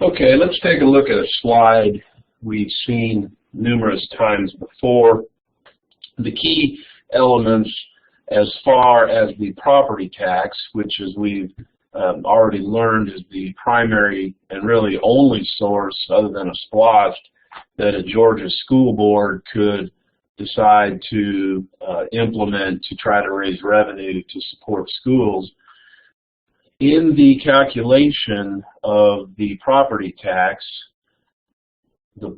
Okay, let's take a look at a slide we've seen numerous times before. The key elements as far as the property tax, which as we've already learned is the primary and really only source other than a SPLOST that a Georgia school board could decide to implement to try to raise revenue to support schools. In the calculation of the property tax, the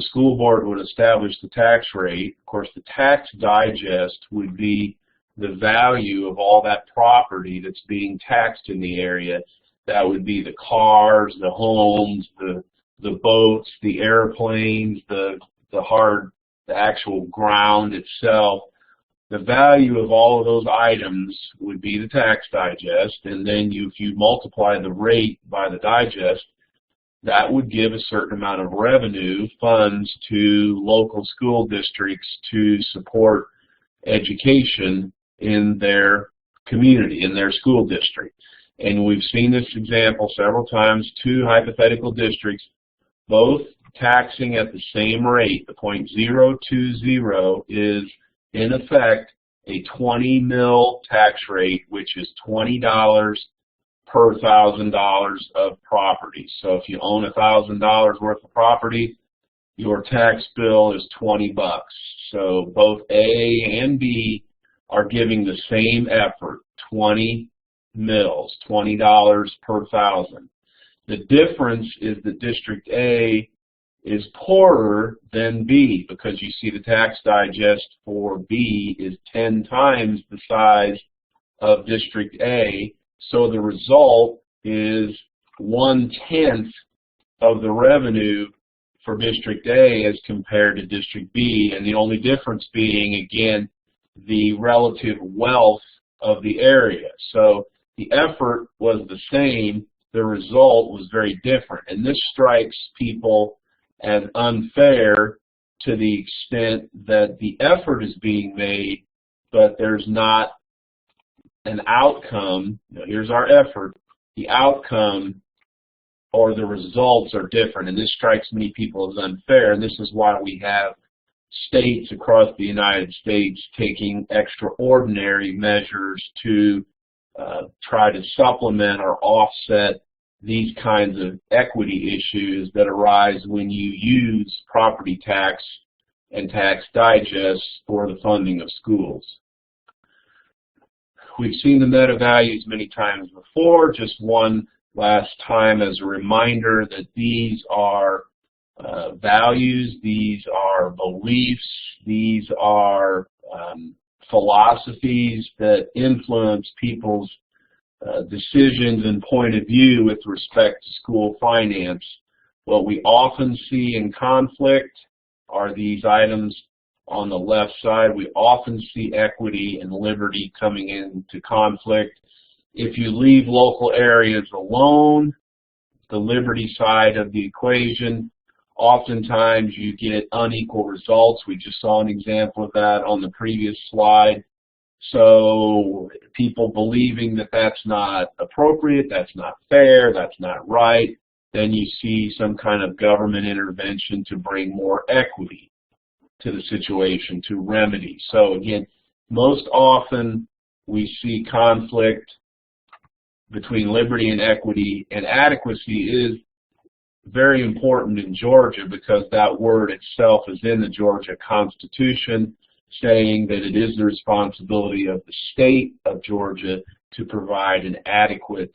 school board would establish the tax rate. Of course, the tax digest would be the value of all that property that's being taxed in the area. That would be the cars, the homes, the boats, the airplanes, the actual ground itself. The value of all of those items would be the tax digest, and then if you multiply the rate by the digest, that would give a certain amount of revenue funds to local school districts to support education in their community, in their school district. And we've seen this example several times, two hypothetical districts, both taxing at the same rate. The .020 is in effect a 20 mil tax rate, which is $20 per $1,000 of property. So if you own $1,000 worth of property, your tax bill is 20 bucks. So both A and B are giving the same effort, 20 mils, $20 per thousand. The difference is that District A is poorer than B, because you see the tax digest for B is 10 times the size of District A, so the result is 1/10 of the revenue for District A as compared to District B, and the only difference being, again, the relative wealth of the area. So the effort was the same, the result was very different, and this strikes people as unfair to the extent that the effort is being made, but there's not an outcome. Here's our effort. The outcome or the results are different, and this strikes many people as unfair, and this is why we have states across the United States taking extraordinary measures to try to supplement or offset these kinds of equity issues that arise when you use property tax and tax digests for the funding of schools. We've seen the meta values many times before. Just one last time as a reminder that these are values, these are beliefs, these are philosophies that influence people's decisions and point of view with respect to school finance. What we often see in conflict are these items on the left side. We often see equity and liberty coming into conflict. If you leave local areas alone, the liberty side of the equation, oftentimes you get unequal results. We just saw an example of that on the previous slide. So people believing that that's not appropriate, that's not fair, that's not right, then you see some kind of government intervention to bring more equity to the situation, to remedy. So again, most often we see conflict between liberty and equity, and adequacy is very important in Georgia because that word itself is in the Georgia Constitution, saying that it is the responsibility of the state of Georgia to provide an adequate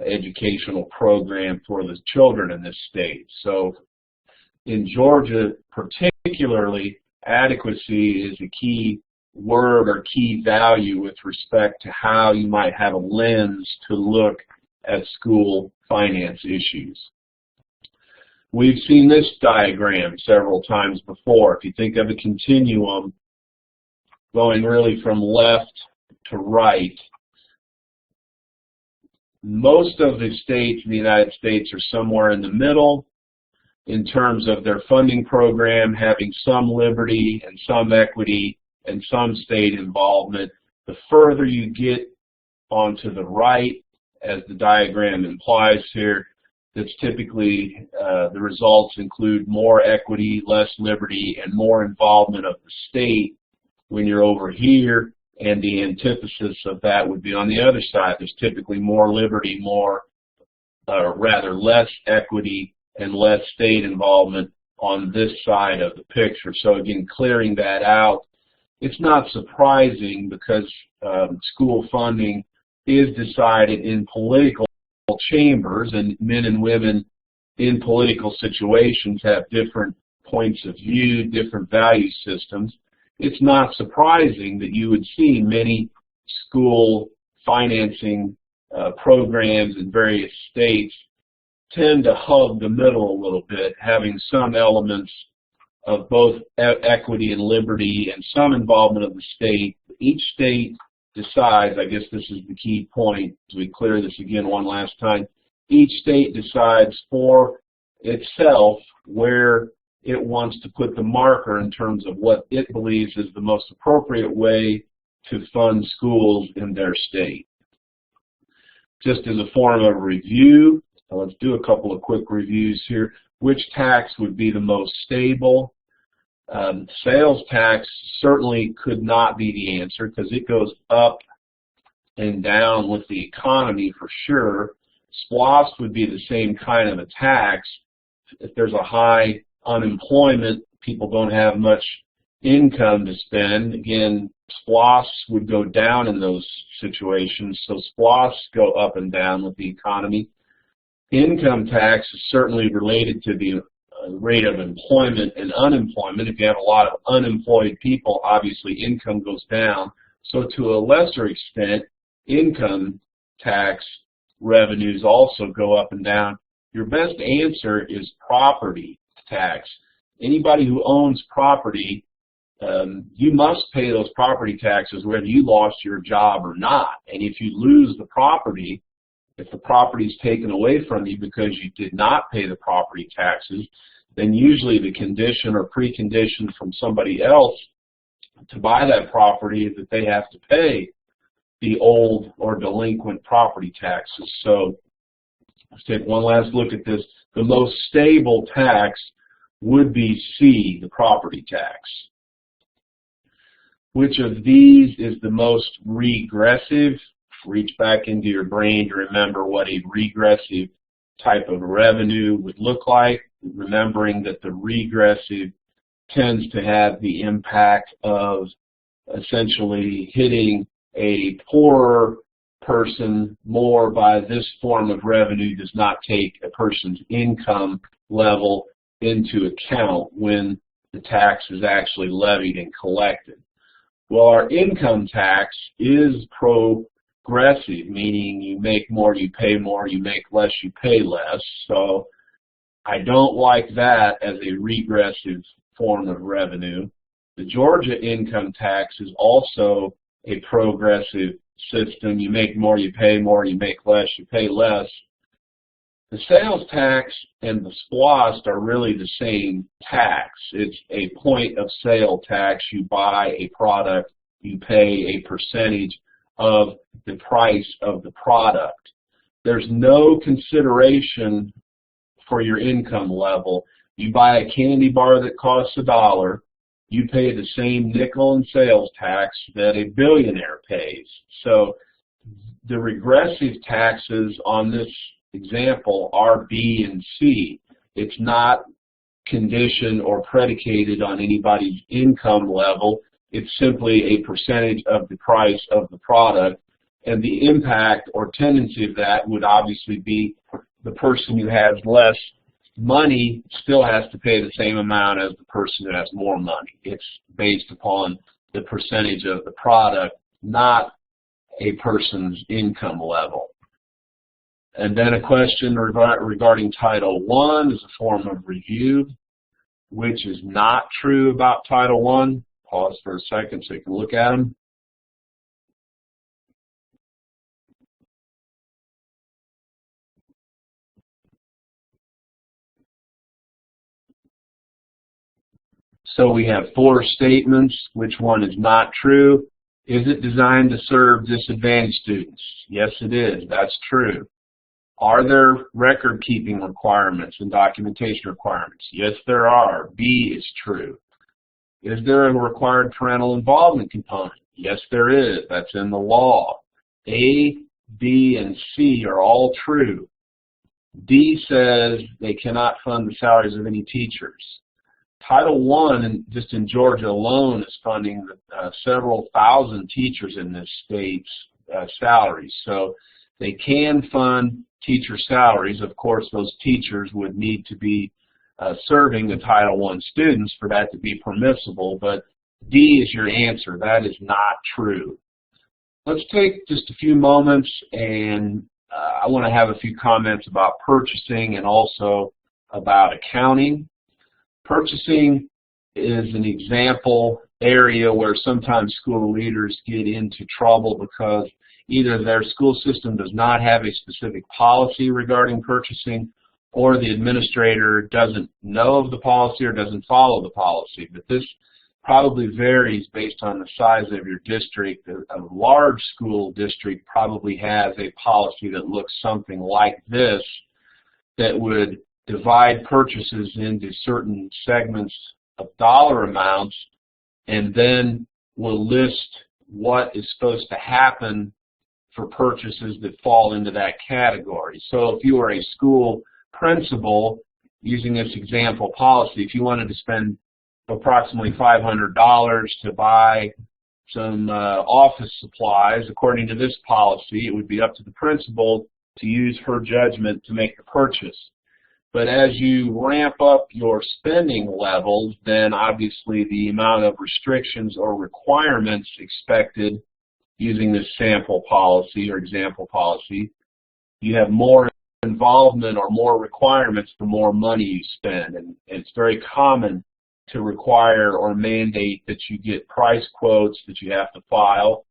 educational program for the children in this state. So in Georgia particularly, adequacy is a key word or key value with respect to how you might have a lens to look at school finance issues. We've seen this diagram several times before. If you think of a continuum going really from left to right, most of the states in the United States are somewhere in the middle in terms of their funding program, having some liberty and some equity and some state involvement. The further you get onto the right, as the diagram implies here, that's typically the results include more equity, less liberty, and more involvement of the state when you're over here, and the antithesis of that would be on the other side. There's typically more liberty, rather less equity and less state involvement on this side of the picture. So again, clearing that out, it's not surprising because school funding is decided in political chambers, and men and women in political situations have different points of view, different value systems. It's not surprising that you would see many school financing programs in various states tend to hug the middle a little bit, having some elements of both equity and liberty and some involvement of the state. Each state decides, I guess this is the key point, as we clear this again one last time, each state decides for itself where it wants to put the marker in terms of what it believes is the most appropriate way to fund schools in their state. Just as a form of review, let's do a couple of quick reviews here. Which tax would be the most stable? Sales tax certainly could not be the answer because it goes up and down with the economy for sure. SPLOST would be the same kind of a tax. If there's a high unemployment, people don't have much income to spend. Again, SPLOST would go down in those situations, so SPLOST go up and down with the economy. Income tax is certainly related to the rate of employment and unemployment. If you have a lot of unemployed people, obviously income goes down. So to a lesser extent, income tax revenues also go up and down. Your best answer is property tax. Anybody who owns property, you must pay those property taxes whether you lost your job or not. And if you lose the property, if the property is taken away from you because you did not pay the property taxes, then usually the condition or precondition from somebody else to buy that property is that they have to pay the old or delinquent property taxes. So let's take one last look at this. The most stable tax would be C, the property tax. Which of these is the most regressive? Reach back into your brain to remember what a regressive type of revenue would look like, remembering that the regressive tends to have the impact of essentially hitting a poorer person more by this form of revenue does not take a person's income level into account when the tax is actually levied and collected. Well, our income tax is progressive, meaning you make more, you pay more, you make less, you pay less. So I don't like that as a regressive form of revenue. The Georgia income tax is also a progressive system. You make more, you pay more, you make less, you pay less. The sales tax and the SPLOST are really the same tax. It's a point of sale tax. You buy a product, you pay a percentage of the price of the product. There's no consideration for your income level. You buy a candy bar that costs $1, you pay the same nickel in sales tax that a billionaire pays. So the regressive taxes on this example are B and C. It's not conditioned or predicated on anybody's income level. It's simply a percentage of the price of the product, and the impact or tendency of that would obviously be the person who has less money still has to pay the same amount as the person who has more money. It's based upon the percentage of the product, not a person's income level. And then a question regarding Title I as a form of review, which is not true about Title I. Pause for a second so you can look at them. So we have 4 statements. Which one is not true? Is it designed to serve disadvantaged students? Yes, it is. That's true. Are there record-keeping requirements and documentation requirements? Yes, there are. B is true. Is there a required parental involvement component? Yes, there is. That's in the law. A, B, and C are all true. D says they cannot fund the salaries of any teachers. Title I, just in Georgia alone, is funding several thousand teachers in this state's salaries. So they can fund teacher salaries. Of course, those teachers would need to be serving the Title I students for that to be permissible, but D is your answer. That is not true. Let's take just a few moments, and I want to have a few comments about purchasing and also about accounting. Purchasing is an example area where sometimes school leaders get into trouble because either their school system does not have a specific policy regarding purchasing, or the administrator doesn't know of the policy or doesn't follow the policy. But this probably varies based on the size of your district. A large school district probably has a policy that looks something like this, that would divide purchases into certain segments of dollar amounts, and then will list what is supposed to happen for purchases that fall into that category. So if you are a school principal, using this example policy, if you wanted to spend approximately $500 to buy some office supplies, according to this policy, it would be up to the principal to use her judgment to make the purchase. But as you ramp up your spending levels, then obviously the amount of restrictions or requirements expected using this sample policy or example policy, you have more involvement or more requirements the more money you spend. And it's very common to require or mandate that you get price quotes that you have to file.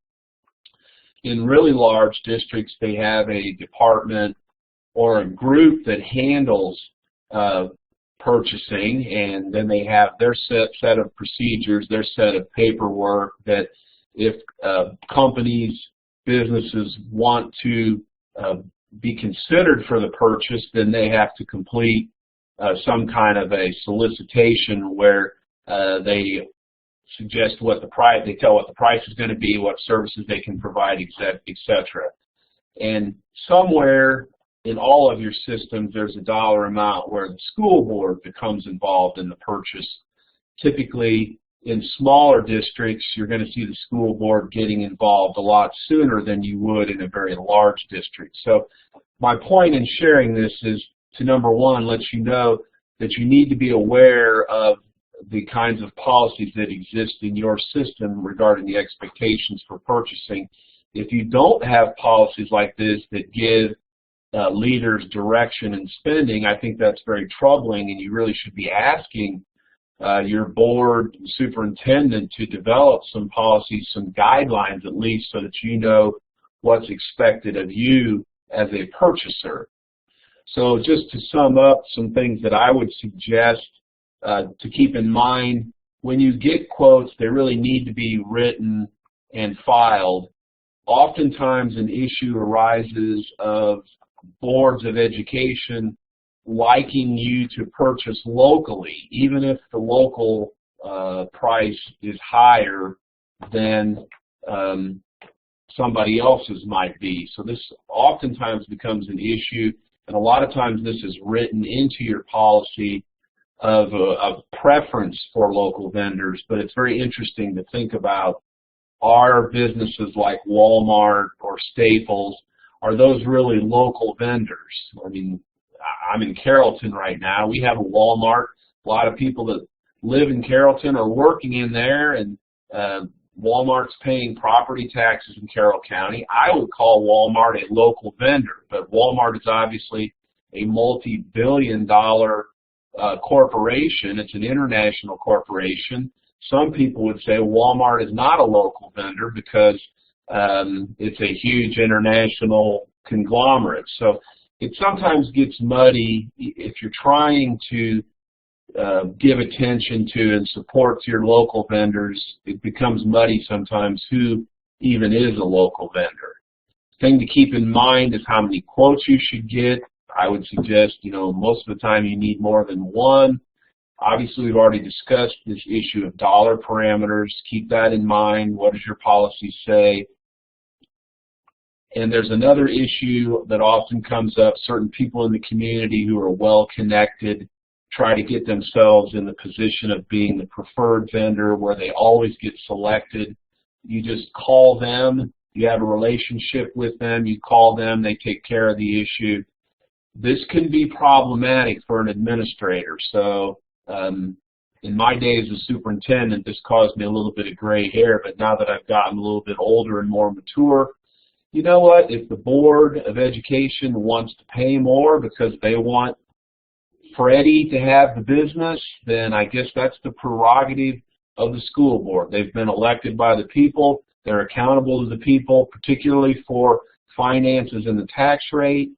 In really large districts, they have a department or a group that handles purchasing, and then they have their set of procedures, their set of paperwork that if companies, businesses want to be considered for the purchase, then they have to complete some kind of a solicitation where they suggest what the price, they tell what the price is going to be, what services they can provide, etc. And somewhere in all of your systems, there's a dollar amount where the school board becomes involved in the purchase. Typically, in smaller districts, you're going to see the school board getting involved a lot sooner than you would in a very large district. So my point in sharing this is to, number one, let you know that you need to be aware of the kinds of policies that exist in your system regarding the expectations for purchasing. If you don't have policies like this that give leaders direction in spending, I think that's very troubling, and you really should be asking your board superintendent to develop some policies, some guidelines at least, so that you know what's expected of you as a purchaser. So just to sum up some things that I would suggest to keep in mind, when you get quotes, they really need to be written and filed. Oftentimes an issue arises of boards of education liking you to purchase locally, even if the local price is higher than somebody else's might be. So this oftentimes becomes an issue, and a lot of times this is written into your policy of preference for local vendors. But it's very interesting to think about, are businesses like Walmart or Staples, are those really local vendors? I mean, I'm in Carrollton right now. We have a Walmart. A lot of people that live in Carrollton are working in there, and Walmart's paying property taxes in Carroll County. I would call Walmart a local vendor, but Walmart is obviously a multi-billion-dollar corporation. It's an international corporation. Some people would say Walmart is not a local vendor because it's a huge international conglomerate. So it sometimes gets muddy if you're trying to give attention to and support your local vendors. It becomes muddy sometimes who even is a local vendor. thing to keep in mind is how many quotes you should get. I would suggest, most of the time you need more than one. Obviously, we've already discussed this issue of dollar parameters. Keep that in mind. What does your policy say? And there's another issue that often comes up. Certain people in the community who are well connected try to get themselves in the position of being the preferred vendor where they always get selected. You just call them. You have a relationship with them. You call them. They take care of the issue. This can be problematic for an administrator. So in my days as superintendent, this caused me a little bit of gray hair, but now that I've gotten a little bit older and more mature, you know what? If the Board of Education wants to pay more because they want Freddie to have the business, then I guess that's the prerogative of the school board. They've been elected by the people. They're accountable to the people, particularly for finances and the tax rate.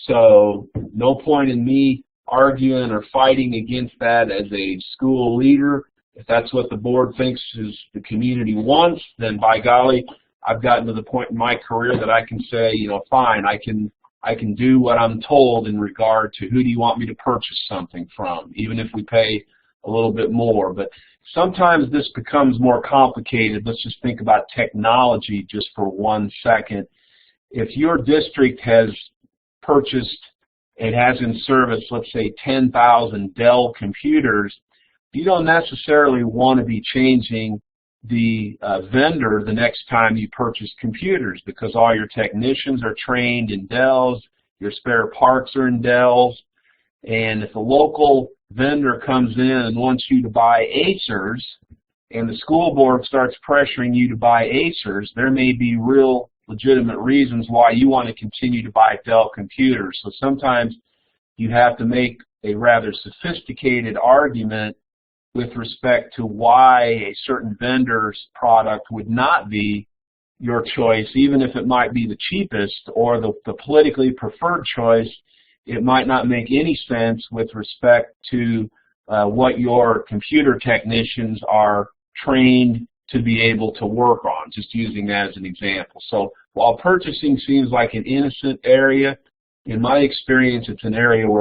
So no point in me arguing or fighting against that as a school leader. If that's what the board thinks is the community wants, then by golly, I've gotten to the point in my career that I can say, fine, I can do what I'm told in regard to who do you want me to purchase something from, even if we pay a little bit more. But sometimes this becomes more complicated. Let's just think about technology just for 1 second. If your district has purchased and has in service, let's say, 10,000 Dell computers, you don't necessarily want to be changing the vendor the next time you purchase computers, because all your technicians are trained in Dells, your spare parts are in Dells, and if a local vendor comes in and wants you to buy Acers and the school board starts pressuring you to buy Acers, there may be real legitimate reasons why you want to continue to buy Dell computers. So sometimes you have to make a rather sophisticated argument with respect to why a certain vendor's product would not be your choice, even if it might be the cheapest or the politically preferred choice. It might not make any sense with respect to what your computer technicians are trained to be able to work on, just using that as an example. So while purchasing seems like an innocent area, in my experience, it's an area where